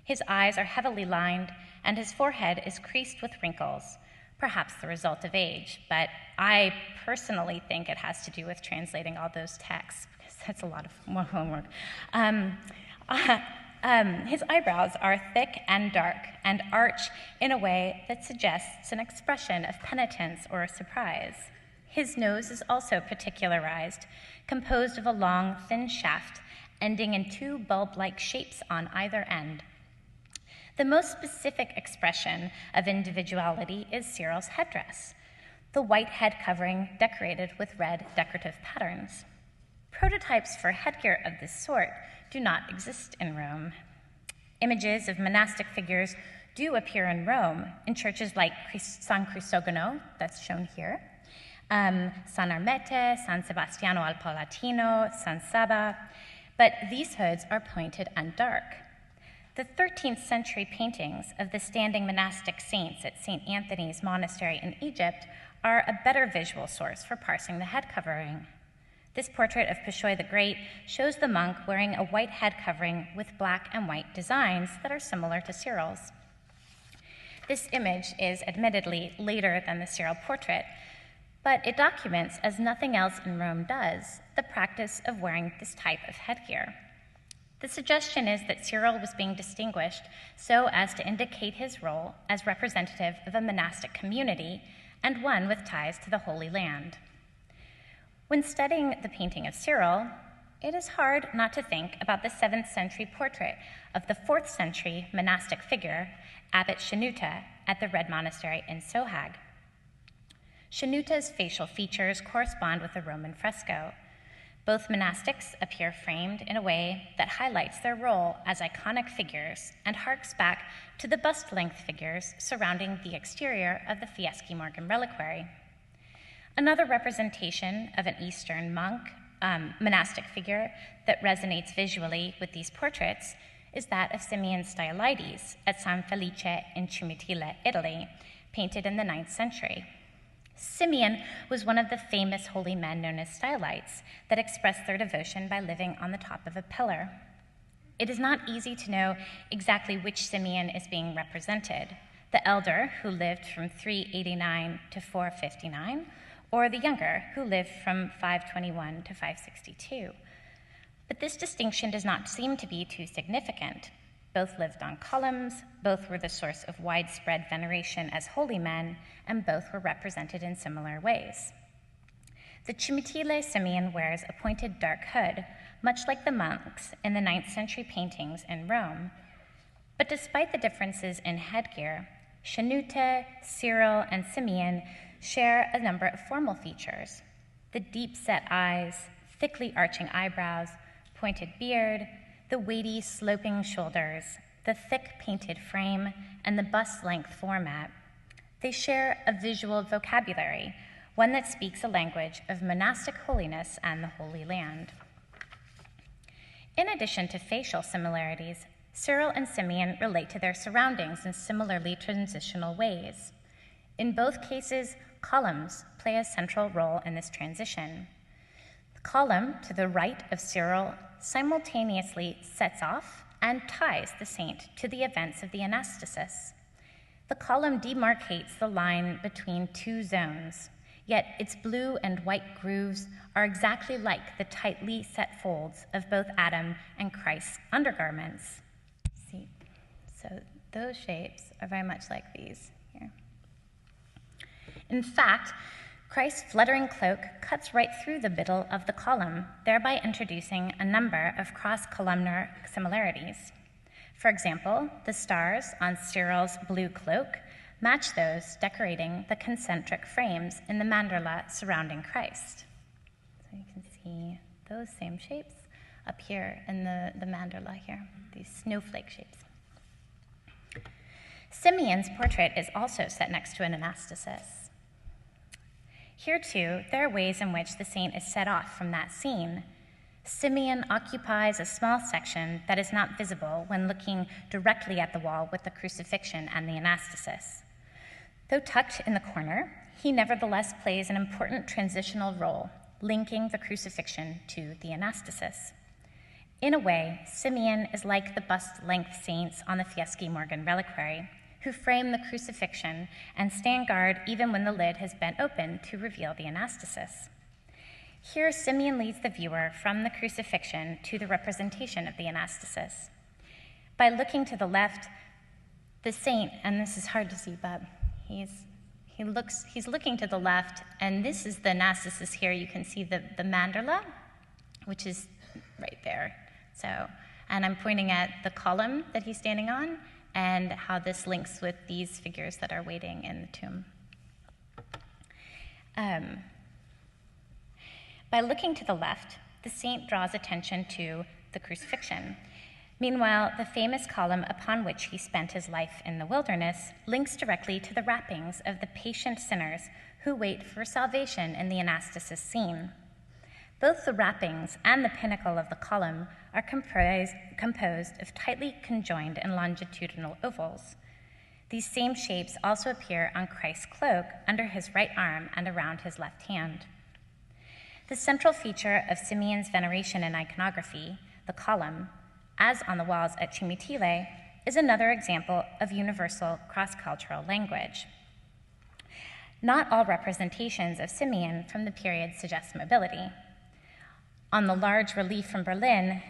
His eyes are heavily lined, and his forehead is creased with wrinkles, perhaps the result of age, but I personally think it has to do with translating all those texts, because that's a lot of more homework. His eyebrows are thick and dark and arch in a way that suggests an expression of penitence or surprise. His nose is also particularized, composed of a long, thin shaft ending in two bulb-like shapes on either end. The most specific expression of individuality is Cyril's headdress, the white head covering decorated with red decorative patterns. Prototypes for headgear of this sort do not exist in Rome. Images of monastic figures do appear in Rome in churches like San Crisogono, that's shown here, San Armete, San Sebastiano al Palatino, San Saba, but these hoods are pointed and dark. The 13th century paintings of the standing monastic saints at St. Anthony's Monastery in Egypt are a better visual source for parsing the head covering. This portrait of Peshoy the Great shows the monk wearing a white head covering with black and white designs that are similar to Cyril's. This image is admittedly later than the Cyril portrait, but it documents, as nothing else in Rome does, the practice of wearing this type of headgear. The suggestion is that Cyril was being distinguished so as to indicate his role as representative of a monastic community and one with ties to the Holy Land. When studying the painting of Cyril, it is hard not to think about the 7th century portrait of the 4th century monastic figure, Abbot Shenouta, at the Red Monastery in Sohag. Shenouta's facial features correspond with a Roman fresco. Both monastics appear framed in a way that highlights their role as iconic figures and harks back to the bust-length figures surrounding the exterior of the Fieschi Morgan reliquary. Another representation of an Eastern monastic figure that resonates visually with these portraits is that of Simeon Stylites at San Felice in Cimitile, Italy, painted in the 9th century. Simeon was one of the famous holy men known as Stylites that expressed their devotion by living on the top of a pillar. It is not easy to know exactly which Simeon is being represented, the elder, who lived from 389 to 459, or the younger, who lived from 521 to 562. But this distinction does not seem to be too significant. Both lived on columns, both were the source of widespread veneration as holy men, and both were represented in similar ways. The Cimitile Simeon wears a pointed dark hood, much like the monks in the 9th century paintings in Rome. But despite the differences in headgear, Shenouta, Cyril, and Simeon share a number of formal features: the deep-set eyes, thickly arching eyebrows, pointed beard, the weighty, sloping shoulders, the thick painted frame, and the bust-length format. They share a visual vocabulary, one that speaks a language of monastic holiness and the Holy Land. In addition to facial similarities, Cyril and Simeon relate to their surroundings in similarly transitional ways. In both cases, columns play a central role in this transition. The column to the right of Cyril simultaneously sets off and ties the saint to the events of the anastasis. The column demarcates the line between two zones, yet its blue and white grooves are exactly like the tightly set folds of both Adam and Christ's undergarments. See, so those shapes are very much like these here. In fact, Christ's fluttering cloak cuts right through the middle of the column, thereby introducing a number of cross-columnar similarities. For example, the stars on Cyril's blue cloak match those decorating the concentric frames in the mandorla surrounding Christ. So you can see those same shapes up here in the mandorla here, these snowflake shapes. Simeon's portrait is also set next to an anastasis. Here, too, there are ways in which the saint is set off from that scene. Simeon occupies a small section that is not visible when looking directly at the wall with the crucifixion and the anastasis. Though tucked in the corner, he nevertheless plays an important transitional role, linking the crucifixion to the anastasis. In a way, Simeon is like the bust-length saints on the Fieschi Morgan reliquary, who frame the crucifixion and stand guard even when the lid has been opened to reveal the anastasis. Here, Simeon leads the viewer from the crucifixion to the representation of the anastasis. By looking to the left, the saint, and this is hard to see, but he's looking to the left, and this is the anastasis here. You can see the mandorla, which is right there. So, and I'm pointing at the column that he's standing on and how this links with these figures that are waiting in the tomb. By looking to the left, the saint draws attention to the crucifixion. Meanwhile, the famous column upon which he spent his life in the wilderness links directly to the wrappings of the patient sinners who wait for salvation in the anastasis scene. Both the wrappings and the pinnacle of the column are composed of tightly conjoined and longitudinal ovals. These same shapes also appear on Christ's cloak under his right arm and around his left hand. The central feature of Simeon's veneration in iconography, the column, as on the walls at Cimitile, is another example of universal cross-cultural language. Not all representations of Simeon from the period suggest mobility. On the large relief from Berlin,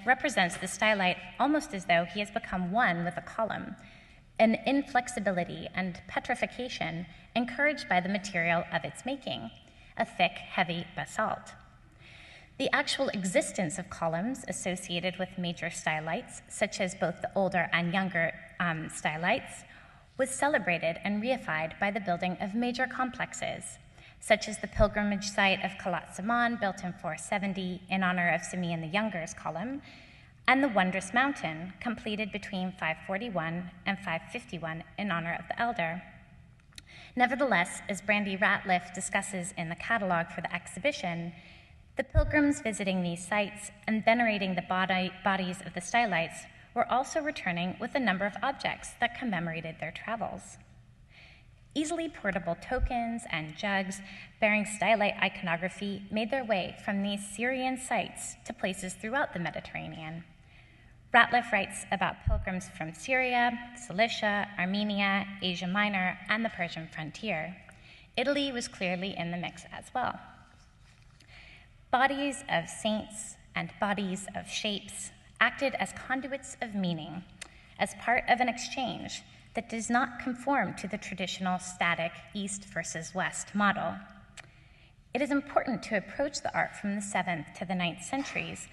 represents the stylite almost as though he has become one with the column, an inflexibility and petrification encouraged by the material of its making, a thick, heavy basalt. The actual existence of columns associated with major stylites, such as both the older and younger stylites, was celebrated and reified by the building of major complexes, such as the pilgrimage site of Kalat Zaman, built in 470 in honor of Simeon the Younger's column, and the Wondrous Mountain, completed between 541 and 551 in honor of the elder. Nevertheless, as Brandy Ratliff discusses in the catalog for the exhibition, the pilgrims visiting these sites and venerating the bodies of the stylites were also returning with a number of objects that commemorated their travels. Easily portable tokens and jugs bearing stylite iconography made their way from these Syrian sites to places throughout the Mediterranean. Ratliff writes about pilgrims from Syria, Cilicia, Armenia, Asia Minor, and the Persian frontier. Italy was clearly in the mix as well. Bodies of saints and bodies of shapes acted as conduits of meaning, as part of an exchange that does not conform to the traditional static East versus West model. It is important to approach the art from the 7th to the 9th centuries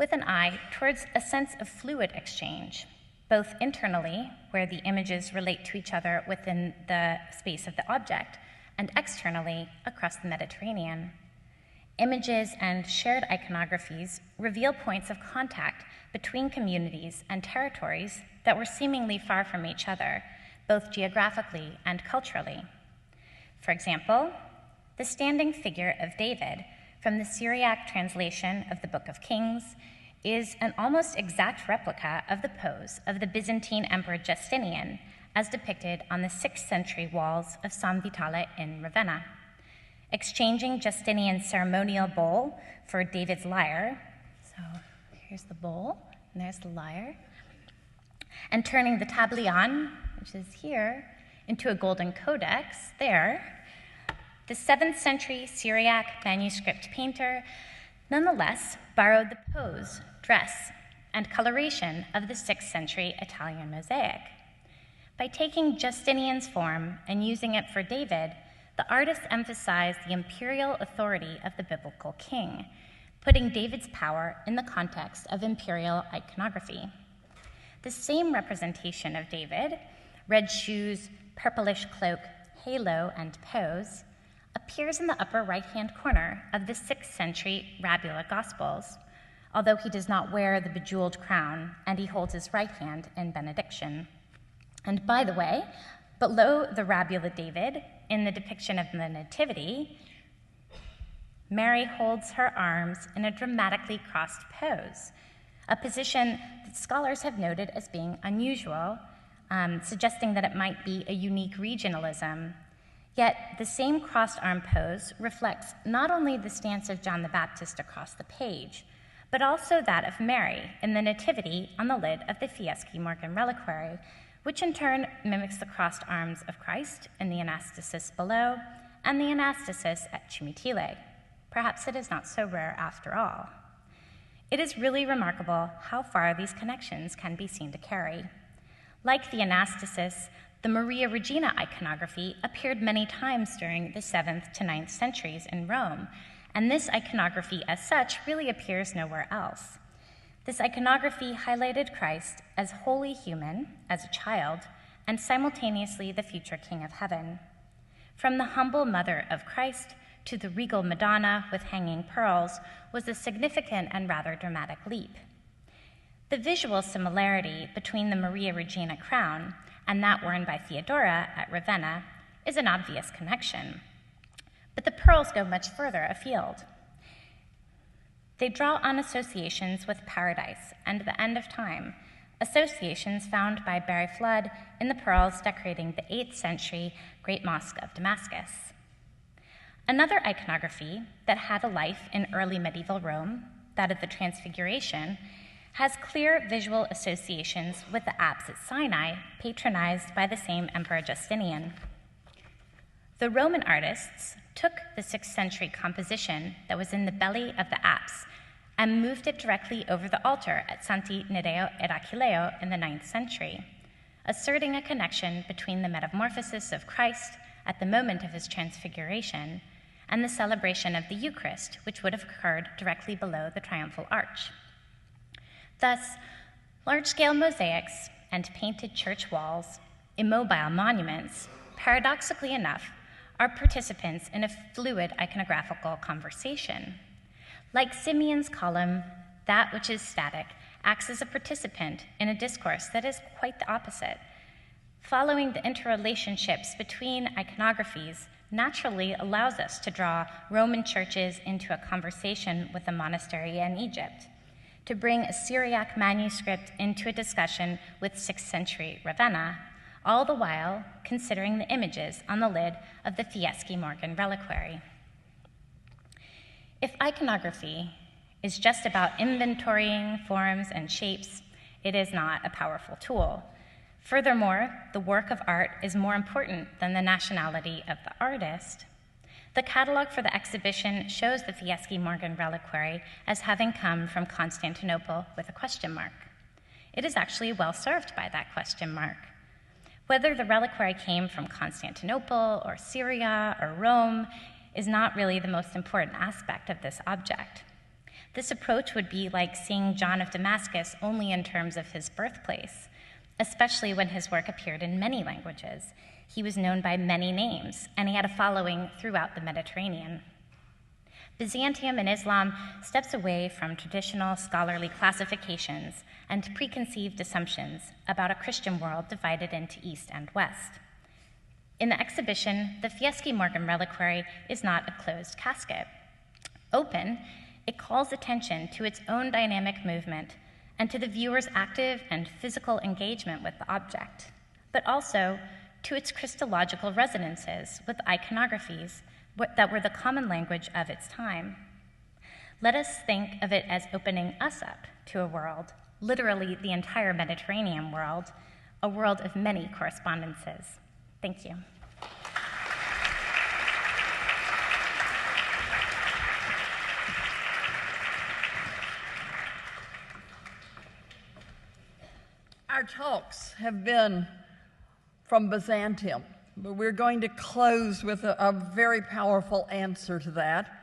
with an eye towards a sense of fluid exchange, both internally, where the images relate to each other within the space of the object, and externally, across the Mediterranean. Images and shared iconographies reveal points of contact between communities and territories that were seemingly far from each other, both geographically and culturally. For example, the standing figure of David from the Syriac translation of the Book of Kings is an almost exact replica of the pose of the Byzantine Emperor Justinian, as depicted on the 6th century walls of San Vitale in Ravenna. Exchanging Justinian's ceremonial bowl for David's lyre, so here's the bowl, and there's the lyre, and turning the tablion, which is here, into a golden codex there, the 7th century Syriac manuscript painter nonetheless borrowed the pose, dress, and coloration of the 6th century Italian mosaic. By taking Justinian's form and using it for David, the artist emphasized the imperial authority of the biblical king, putting David's power in the context of imperial iconography. The same representation of David, red shoes, purplish cloak, halo, and pose, appears in the upper right-hand corner of the 6th century Rabula Gospels, although he does not wear the bejeweled crown and he holds his right hand in benediction. And by the way, below the Rabula David, in the depiction of the Nativity, Mary holds her arms in a dramatically crossed pose, a position that scholars have noted as being unusual, suggesting that it might be a unique regionalism. Yet the same crossed arm pose reflects not only the stance of John the Baptist across the page, but also that of Mary in the Nativity on the lid of the Fieschi Morgan reliquary, which in turn mimics the crossed arms of Christ in the anastasis below and the anastasis at Cimitile. Perhaps it is not so rare after all. It is really remarkable how far these connections can be seen to carry. Like the anastasis, the Maria Regina iconography appeared many times during the 7th to 9th centuries in Rome, and this iconography as such really appears nowhere else. This iconography highlighted Christ as wholly human, as a child, and simultaneously the future King of Heaven. From the humble mother of Christ to the regal Madonna with hanging pearls was a significant and rather dramatic leap. The visual similarity between the Maria Regina crown and that worn by Theodora at Ravenna is an obvious connection. But the pearls go much further afield. They draw on associations with paradise and the end of time, associations found by Barry Flood in the pearls decorating the 8th century Great Mosque of Damascus. Another iconography that had a life in early medieval Rome, that of the Transfiguration, has clear visual associations with the apse at Sinai, patronized by the same Emperor Justinian. The Roman artists took the 6th century composition that was in the belly of the apse and moved it directly over the altar at Santi Nereo ed Achilleo in the 9th century, asserting a connection between the metamorphosis of Christ at the moment of his transfiguration and the celebration of the Eucharist, which would have occurred directly below the triumphal arch. Thus, large-scale mosaics and painted church walls, immobile monuments, paradoxically enough, are participants in a fluid iconographical conversation. Like Simeon's column, that which is static acts as a participant in a discourse that is quite the opposite. Following the interrelationships between iconographies naturally allows us to draw Roman churches into a conversation with a monastery in Egypt, to bring a Syriac manuscript into a discussion with 6th century Ravenna, all the while considering the images on the lid of the Fieschi Morgan reliquary. If iconography is just about inventorying forms and shapes, it is not a powerful tool. Furthermore, the work of art is more important than the nationality of the artist. The catalog for the exhibition shows the Fieschi Morgan reliquary as having come from Constantinople with a question mark. It is actually well served by that question mark. Whether the reliquary came from Constantinople or Syria or Rome is not really the most important aspect of this object. This approach would be like seeing John of Damascus only in terms of his birthplace, especially when his work appeared in many languages. He was known by many names, and he had a following throughout the Mediterranean. Byzantium in Islam steps away from traditional scholarly classifications and preconceived assumptions about a Christian world divided into East and West. In the exhibition, the Fieschi Morgan reliquary is not a closed casket. Open, it calls attention to its own dynamic movement and to the viewer's active and physical engagement with the object, but also to its Christological resonances with iconographies that were the common language of its time. Let us think of it as opening us up to a world, literally the entire Mediterranean world, a world of many correspondences. Thank you. Our talks have been from Byzantium, but we're going to close with a very powerful answer to that.